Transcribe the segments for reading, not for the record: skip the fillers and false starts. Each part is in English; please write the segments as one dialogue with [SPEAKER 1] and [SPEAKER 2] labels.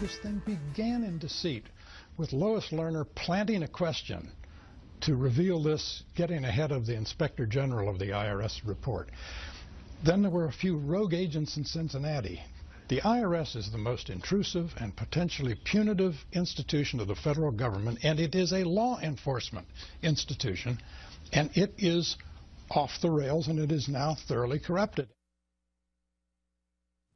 [SPEAKER 1] this thing began in deceit, with Lois Lerner planting a question to reveal this, getting ahead of the Inspector General of the IRS report. Then there were a few rogue agents in Cincinnati. The IRS is the most intrusive and potentially punitive institution of the federal government, and it is a law enforcement institution, and it is off the rails, and it is now thoroughly corrupted.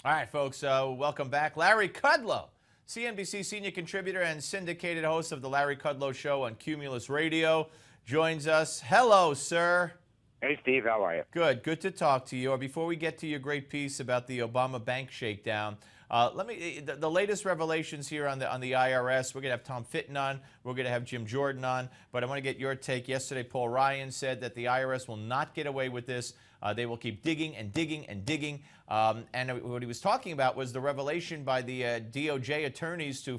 [SPEAKER 2] All right, folks, welcome back. Larry Kudlow, CNBC senior contributor and syndicated host of the Larry Kudlow Show on Cumulus Radio, joins us. Hello, sir.
[SPEAKER 3] Hey, Steve, how are you?
[SPEAKER 2] Good. Good to talk to you. Before we get to your great piece about the Obama bank shakedown, the latest revelations here on the IRS. We're going to have Tom Fitton on. We're going to have Jim Jordan on. But I want to get your take. Yesterday, Paul Ryan said that the IRS will not get away with this. They will keep digging and digging and digging. And what he was talking about was the revelation by the DOJ attorneys to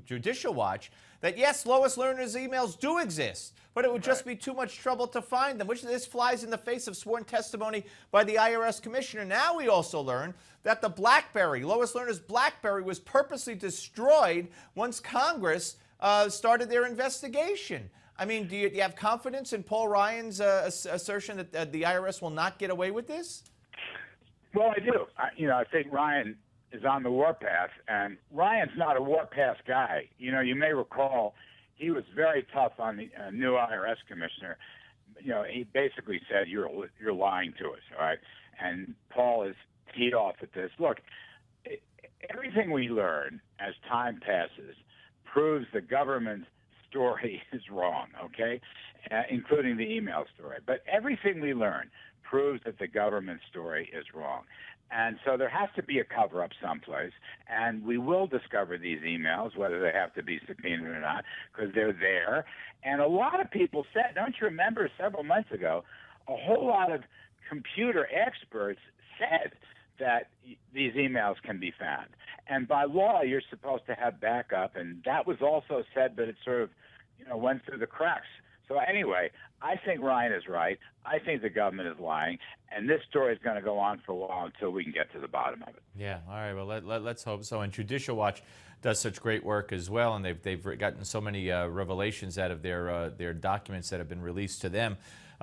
[SPEAKER 2] Judicial Watch that, yes, Lois Lerner's emails do exist, but it would just be too much trouble to find them, which this flies in the face of sworn testimony by the IRS commissioner. Now we also learn that the BlackBerry, Lois Lerner's BlackBerry, was purposely destroyed once Congress started their investigation. I mean, do you have confidence in Paul Ryan's assertion that the IRS will not get away with this?
[SPEAKER 3] Well, I do. I think Ryan is on the warpath, and Ryan's not a warpath guy. You may recall he was very tough on the new IRS commissioner. He basically said, you're lying to us, all right? And Paul is teed off at this. Look, everything we learn as time passes proves the government's story is wrong, okay, including the email story. But everything we learn proves that the government story is wrong. And so there has to be a cover-up someplace, and we will discover these emails, whether they have to be subpoenaed or not, because they're there. And a lot of people said, don't you remember several months ago, a whole lot of computer experts said that these emails can be found. And by law, you're supposed to have backup, and that was also said, but it sort of, went through the cracks. So anyway, I think Ryan is right. I think the government is lying, and this story is going to go on for a while until we can get to the bottom of it.
[SPEAKER 2] Yeah, all right, well, let's hope so. And Judicial Watch does such great work as well, and they've gotten so many revelations out of their documents that have been released to them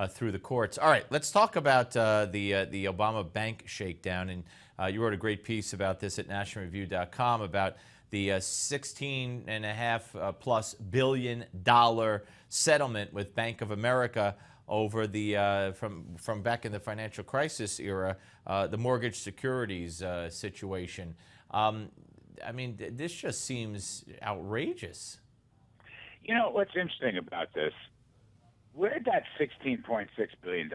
[SPEAKER 2] through the courts. All right, let's talk about the Obama bank shakedown. And you wrote a great piece about this at nationalreview.com about the $16.5+ billion settlement with Bank of America over the from back in the financial crisis era, the mortgage securities situation. I mean, this just seems outrageous.
[SPEAKER 3] What's interesting about this? Where did that $16.6 billion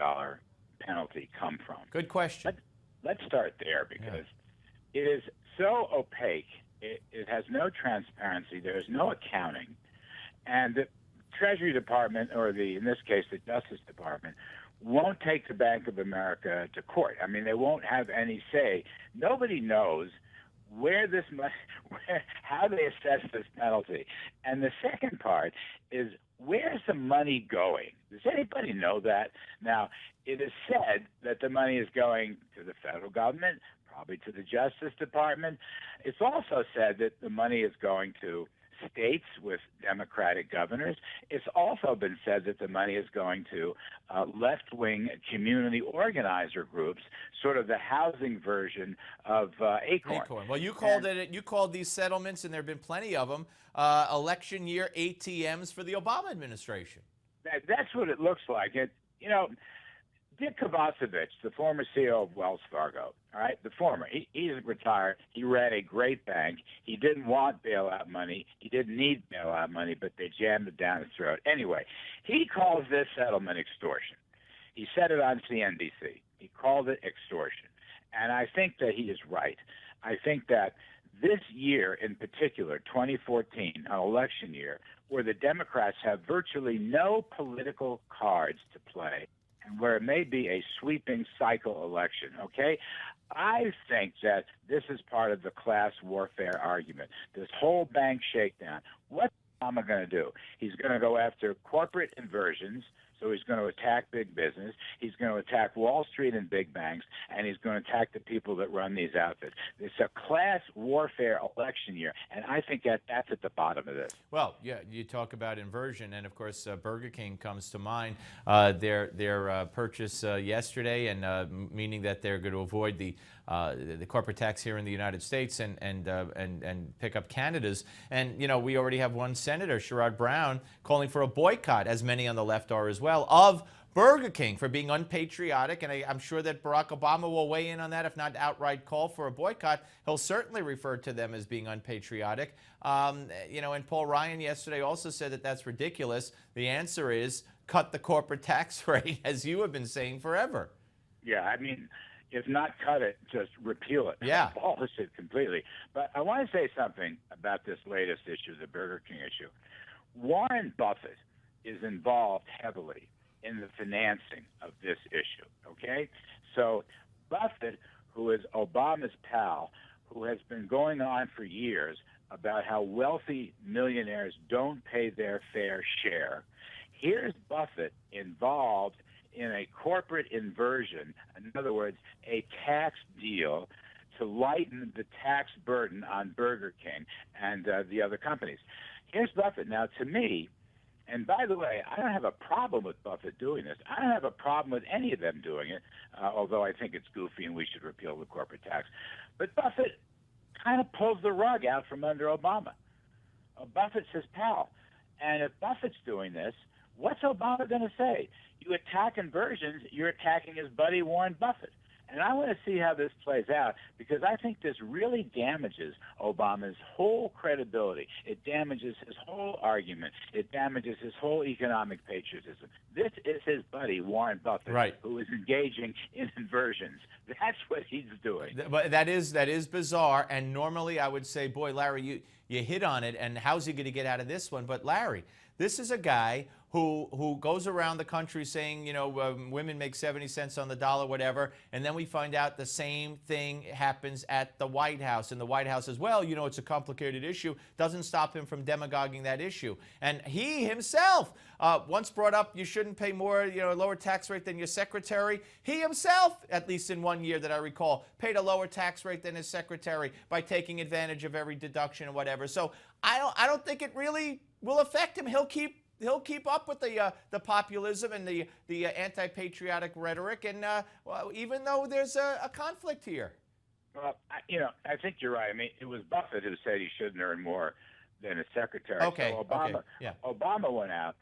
[SPEAKER 3] penalty come from?
[SPEAKER 2] Good question.
[SPEAKER 3] Let's start there, because it is so opaque. It has no transparency. There is no accounting. And the Treasury Department, or in this case, the Justice Department, won't take the Bank of America to court. I mean, they won't have any say. Nobody knows where this money, how they assess this penalty. And the second part is, where's the money going? Does anybody know that? Now, it is said that the money is going to the federal government, probably to the Justice Department. It's also said that the money is going to states with Democratic governors. It's also been said that the money is going to left-wing community organizer groups, sort of the housing version of Acorn.
[SPEAKER 2] Well, you called these settlements, and there have been plenty of them, election year ATMs for the Obama administration.
[SPEAKER 3] That's what it looks like. Dick Kovacevich, the former CEO of Wells Fargo, all right, the former, he's retired. He ran a great bank. He didn't want bailout money. He didn't need bailout money, but they jammed it down his throat. Anyway, he calls this settlement extortion. He said it on CNBC. He called it extortion. And I think that he is right. I think that this year in particular, 2014, an election year, where the Democrats have virtually no political cards to play, and where it may be a sweeping cycle election, okay? I think that this is part of the class warfare argument, this whole bank shakedown. What's Obama going to do? He's going to go after corporate inversions, So he's going to attack big business. He's going to attack Wall Street and big banks, and he's going to attack the people that run these outfits. It's a class warfare election year, and I think that's at the bottom of this.
[SPEAKER 2] Well, yeah, you talk about inversion, and of course Burger King comes to mind. Their purchase yesterday, and meaning that they're going to avoid the corporate tax here in the United States and pick up Canada's. And you know, we already have one senator, Sherrod Brown, calling for a boycott, as many on the left are as well, of Burger King for being unpatriotic. And I'm sure that Barack Obama will weigh in on that, if not outright call for a boycott. He'll certainly refer to them as being unpatriotic. You know, and Paul Ryan yesterday also said that that's ridiculous. The answer is cut the corporate tax rate, as you have been saying forever.
[SPEAKER 3] Yeah, I mean, if not cut it, just repeal it.
[SPEAKER 2] Yeah.
[SPEAKER 3] Abolish it completely. But I want to say something about this latest issue, the Burger King issue. Warren Buffett is involved heavily in the financing of this issue, okay? So Buffett, who is Obama's pal, who has been going on for years about how wealthy millionaires don't pay their fair share, here's Buffett involved in a corporate inversion, in other words, a tax deal to lighten the tax burden on Burger King and the other companies. Here's Buffett. Now, to me, and by the way, I don't have a problem with Buffett doing this. I don't have a problem with any of them doing it, although I think it's goofy and we should repeal the corporate tax. But Buffett kind of pulls the rug out from under Obama. Buffett's his pal. And if Buffett's doing this, what's Obama going to say? You attack inversions, you're attacking his buddy Warren Buffett. And I want to see how this plays out, because I think this really damages Obama's whole credibility. It damages his whole argument. It damages his whole economic patriotism. This is his buddy, Warren Buffett,
[SPEAKER 2] right,
[SPEAKER 3] who is engaging in inversions. That's what he's doing.
[SPEAKER 2] But that is bizarre. And normally I would say, boy, Larry, you hit on it, and how's he going to get out of this one? But Larry, this is a guy who goes around the country saying, you know, women make 70 cents on the dollar, whatever, and then we find out the same thing happens at the White House. And the White House says, well, you know, it's a complicated issue. Doesn't stop him from demagoguing that issue. And he himself once brought up you shouldn't pay more, you know, a lower tax rate than your secretary. He himself, at least in 1 year that I recall, paid a lower tax rate than his secretary by taking advantage of every deduction and whatever. So I don't think it really will affect him. He'll keep up with the populism and the anti-patriotic rhetoric, and well, even though there's a conflict here.
[SPEAKER 3] Well, I think you're right. I mean, it was Buffett who said he shouldn't earn more than his secretary.
[SPEAKER 2] Okay.
[SPEAKER 3] So Obama,
[SPEAKER 2] okay. Yeah.
[SPEAKER 3] Obama went out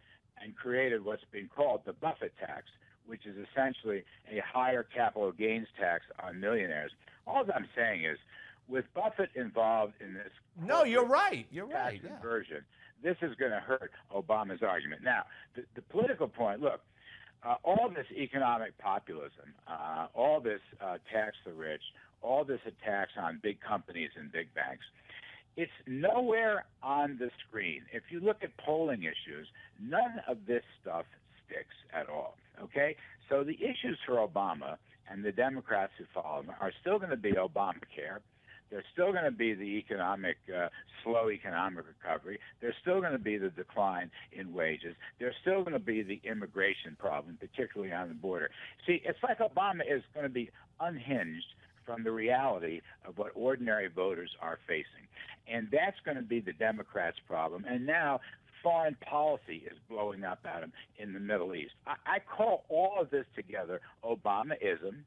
[SPEAKER 3] and created what's been called the Buffett tax, which is essentially a higher capital gains tax on millionaires. All I'm saying is, with Buffett involved in this,
[SPEAKER 2] no, you're right. You're
[SPEAKER 3] tax
[SPEAKER 2] right. Yeah.
[SPEAKER 3] inversion, this is going to hurt Obama's argument. Now, the political point, look, all this economic populism, all this tax the rich, all this attacks on big companies and big banks, it's nowhere on the screen. If you look at polling issues, none of this stuff sticks at all, okay? So the issues for Obama and the Democrats who follow him are still going to be Obamacare. There's still going to be the slow economic recovery. There's still going to be the decline in wages. There's still going to be the immigration problem, particularly on the border. See, it's like Obama is going to be unhinged from the reality of what ordinary voters are facing. And that's going to be the Democrats' problem. And now foreign policy is blowing up at him in the Middle East. I call all of this together Obamaism.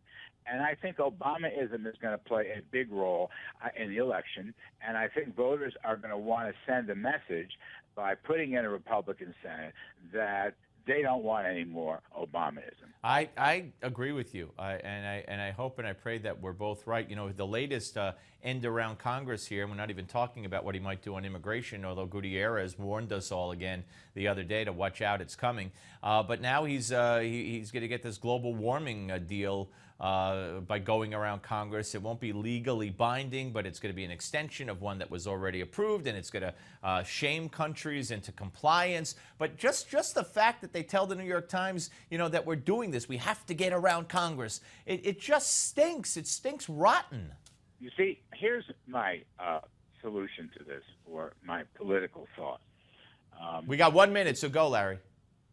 [SPEAKER 3] And I think Obamaism is going to play a big role in the election. And I think voters are going to want to send a message by putting in a Republican Senate that they don't want any more Obamaism.
[SPEAKER 2] I agree with you, and I hope and I pray that we're both right. You know, the latest end around Congress here, and we're not even talking about what he might do on immigration, although Gutierrez warned us all again the other day to watch out, it's coming. But now he's going to get this global warming deal by going around Congress. It won't be legally binding, but it's going to be an extension of one that was already approved, and it's going to shame countries into compliance. But just the fact that they tell the New York Times, you know, that we're doing this, we have to get around Congress, it just stinks. It stinks rotten.
[SPEAKER 3] You see, here's my solution to this, or my political thought.
[SPEAKER 2] We got 1 minute, so go, Larry.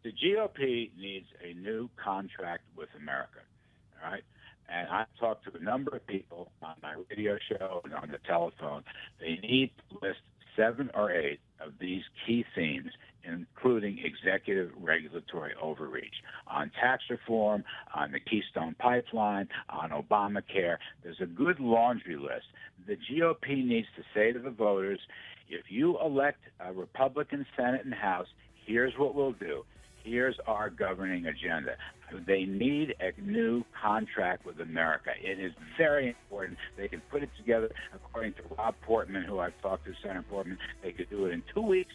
[SPEAKER 3] The GOP needs a new contract with America, all right? And I've talked to a number of people on my radio show and on the telephone. They need to list 7 or 8 of these key themes, including executive regulatory overreach, on tax reform, on the Keystone Pipeline, on Obamacare. There's a good laundry list. The GOP needs to say to the voters, if you elect a Republican Senate and House, here's what we'll do. Here's our governing agenda. They need a new contract with America. It is very important. They can put it together, according to Rob Portman, who I've talked to, Senator Portman. They could do it in 2 weeks.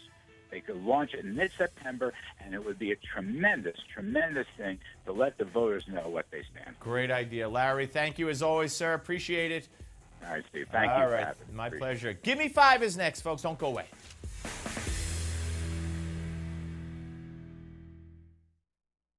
[SPEAKER 3] They could launch it in mid-September, and it would be a tremendous, tremendous thing to let the voters know what they stand for.
[SPEAKER 2] Great idea. Larry, thank you as always, sir. Appreciate it.
[SPEAKER 3] All right, Steve. Thank you.
[SPEAKER 2] All right. My pleasure. Give Me 5 is next, folks. Don't go away.